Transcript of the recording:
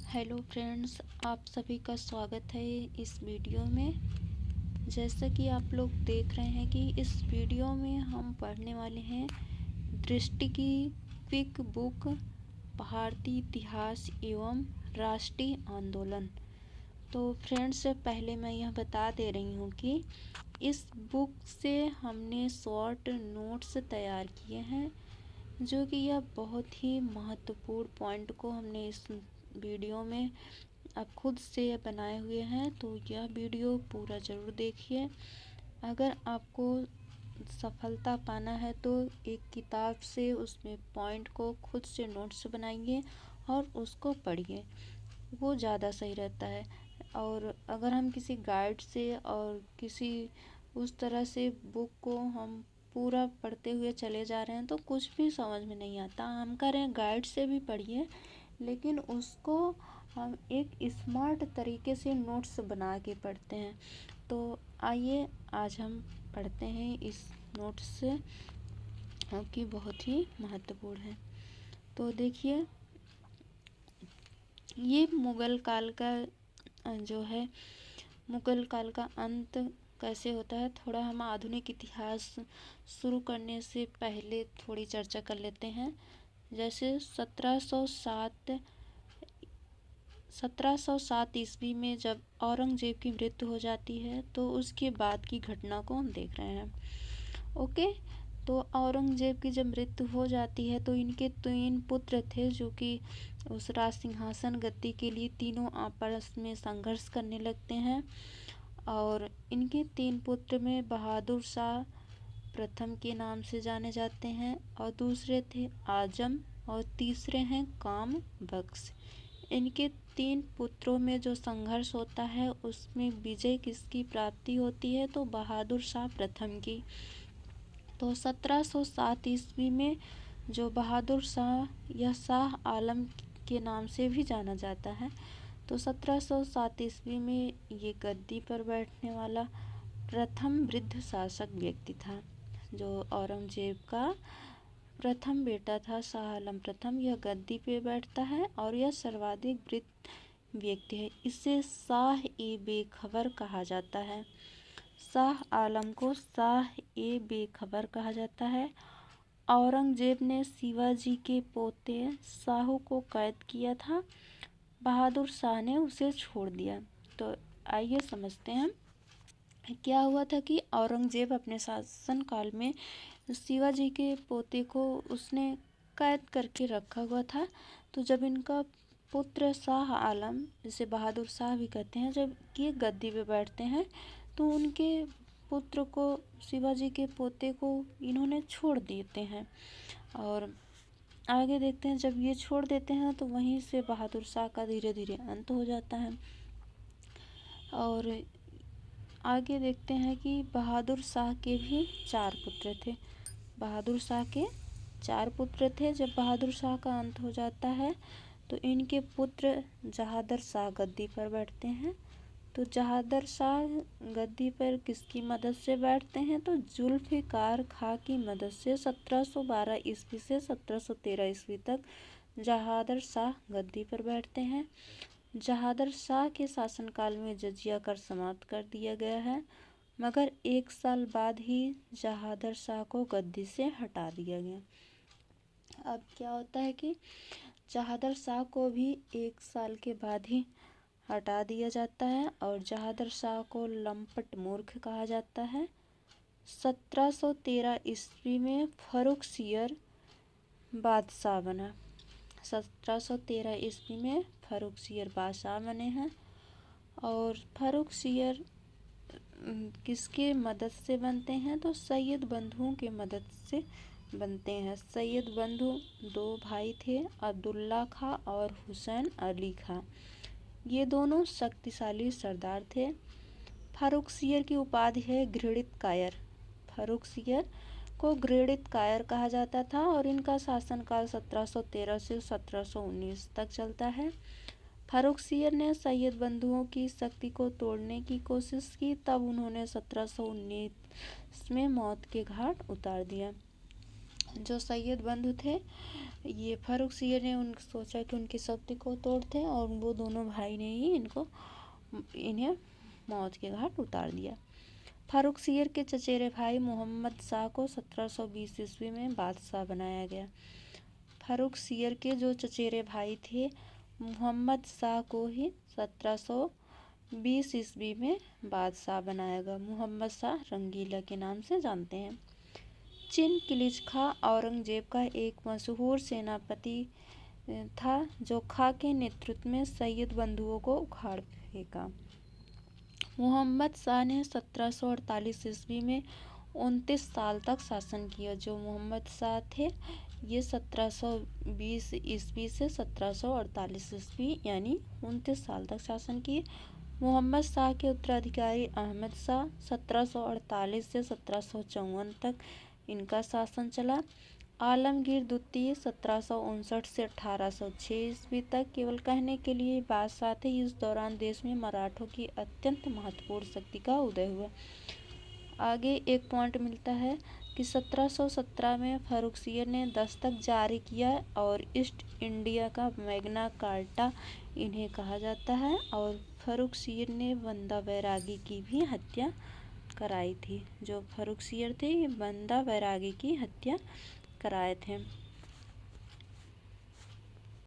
Hello friends, आप सभी का स्वागत है इस वीडियो में। जैसा कि आप लोग देख रहे हैं कि इस वीडियो में हम पढ़ने वाले हैं दृष्टि की क्विक बुक भारतीय इतिहास एवं राष्ट्रीय आंदोलन। तो फ्रेंड्स, पहले मैं यह बता दे रही हूँ कि इस बुक से हमने शॉर्ट नोट्स तैयार किए हैं, जो कि यह बहुत ही महत्वपूर्ण पॉइंट को हमने इस वीडियो में अब खुद से बनाए हुए हैं। तो यह वीडियो पूरा ज़रूर देखिए। अगर आपको सफलता पाना है तो एक किताब से उसमें पॉइंट को खुद से नोट्स बनाइए और उसको पढ़िए, वो ज़्यादा सही रहता है। और अगर हम किसी गाइड से और किसी उस तरह से बुक को हम पूरा पढ़ते हुए चले जा रहे हैं तो कुछ भी समझ में नहीं आता। हम कह रहे हैं गाइड से भी पढ़िए, लेकिन उसको हम एक स्मार्ट तरीके से नोट्स बना के पढ़ते हैं। तो आइए आज हम पढ़ते हैं इस नोट्स से, क्योंकि बहुत ही महत्वपूर्ण है। तो देखिए, ये मुग़ल काल का जो है मुग़ल काल का अंत कैसे होता है, थोड़ा हम आधुनिक इतिहास शुरू करने से पहले थोड़ी चर्चा कर लेते हैं। जैसे 1707 ईस्वी में जब औरंगजेब की मृत्यु हो जाती है तो उसके बाद की घटना को हम देख रहे हैं। ओके, तो औरंगजेब की जब मृत्यु हो जाती है तो इनके 3 पुत्र थे, जो कि उस राज सिंहासन गद्दी के लिए तीनों आपस में संघर्ष करने लगते हैं। और इनके 3 पुत्र में बहादुर शाह प्रथम के नाम से जाने जाते हैं, और दूसरे थे आजम, और तीसरे हैं काम बख्श। इनके 3 पुत्रों में जो संघर्ष होता है उसमें विजय किसकी प्राप्ति होती है, तो बहादुर शाह प्रथम की। तो 1707 ईस्वी में जो बहादुर शाह, यह शाह आलम के नाम से भी जाना जाता है। तो 1707 ईस्वी में ये गद्दी पर बैठने वाला प्रथम वृद्ध शासक व्यक्ति था। जो औरंगजेब का प्रथम बेटा था, शाह आलम प्रथम, यह गद्दी पे बैठता है और यह सर्वाधिक वृद्ध व्यक्ति है। इसे शाह ए बेखबर कहा जाता है। शाह आलम को शाह ए बेखबर कहा जाता है। औरंगजेब ने शिवाजी के पोते शाहू को कैद किया था, बहादुर शाह ने उसे छोड़ दिया। तो आइए समझते हैं क्या हुआ था कि औरंगजेब अपने शासन काल में शिवाजी के पोते को उसने कैद करके रखा हुआ था। तो जब इनका पुत्र शाह आलम, जिसे बहादुर शाह भी कहते हैं, जब ये गद्दी पे बैठते हैं तो उनके पुत्र को, शिवाजी के पोते को, इन्होंने छोड़ देते हैं। और आगे देखते हैं, जब ये छोड़ देते हैं तो वहीं से बहादुर शाह का धीरे धीरे अंत हो जाता है। और आगे देखते हैं कि बहादुर शाह के भी 4 पुत्र थे। बहादुर शाह के 4 पुत्र थे। जब बहादुर शाह का अंत हो जाता है तो इनके पुत्र जहादर शाह गद्दी पर बैठते हैं। तो जहादर शाह गद्दी पर किसकी मदद से बैठते हैं, तो जुल्फ़िकार खां की मदद से। 1712 ईस्वी से 1713 ईस्वी तक जहादर शाह गद्दी पर बैठते हैं। जहादर शाह के शासनकाल में जजिया कर समाप्त कर दिया गया है, मगर 1 साल बाद ही जहादर शाह को गद्दी से हटा दिया गया। अब क्या होता है कि जहादर शाह को भी 1 साल के बाद ही हटा दिया जाता है और जहादर शाह को लंपट मूर्ख कहा जाता है। 1713 ईस्वी में फर्रुखसियर बादशाह बना। 1713 ईस्वी में फर्रुखसियर बादशाह बने हैं। और फर्रुखसियर किसके मदद से बनते हैं, तो सैयद बंधुओं के मदद से बनते हैं। सैयद बंधु 2 भाई थे, अब्दुल्ला खां और हुसैन अली खां। ये दोनों शक्तिशाली सरदार थे। फर्रुखसियर की उपाधि है घृणित कायर। फर्रुखसियर को घृणित कायर कहा जाता था और इनका शासनकाल 1713 से 1719 तक चलता है। फर्रुखसियर ने सैयद बंधुओं की शक्ति को तोड़ने की कोशिश की, तब उन्होंने 1719 में मौत के घाट उतार दिया। जो सैयद बंधु थे, ये फर्रुखसियर ने सोचा कि उनकी शक्ति को तोड़ते हैं, और वो दोनों भाई ने ही इन्हें मौत के घाट उतार दिया। फर्रुखसियर के चचेरे भाई मोहम्मद शाह को 1720 ईस्वी में बादशाह बनाया गया। फर्रुखसियर के जो चचेरे भाई थे मोहम्मद शाह को ही 1720 ईस्वी में बादशाह बनाया गया। मोहम्मद शाह रंगीला के नाम से जानते हैं। चिन किलिच खां औरंगजेब का एक मशहूर सेनापति था, जो खां के नेतृत्व में सैयद बंधुओं को उखाड़ फेंका। मोहम्मद शाह ने 1748 ईस्वी में 29 साल तक शासन किया। जो मोहम्मद शाह थे, ये 1720 ईस्वी से 1748 ईस्वी यानी 29 साल तक शासन किए। मोहम्मद शाह के उत्तराधिकारी अहमद शाह 1748 से 1754 तक इनका शासन चला। आलमगीर द्वितीय 1759 से 1806 ईस्वी तक केवल कहने के लिए बादशाह थे। इस दौरान देश में मराठों की अत्यंत महत्वपूर्ण शक्ति का उदय हुआ। आगे एक पॉइंट मिलता है कि 1717 में फर्रुखसियर ने दस्तक जारी किया, और ईस्ट इंडिया का मैग्ना कार्टा इन्हें कहा जाता है। और फर्रुखसियर ने बंदा बैरागी की भी हत्या कराई थी। जो फर्रुखसियर थे, ये बंदा बैरागी की हत्या कराए थे।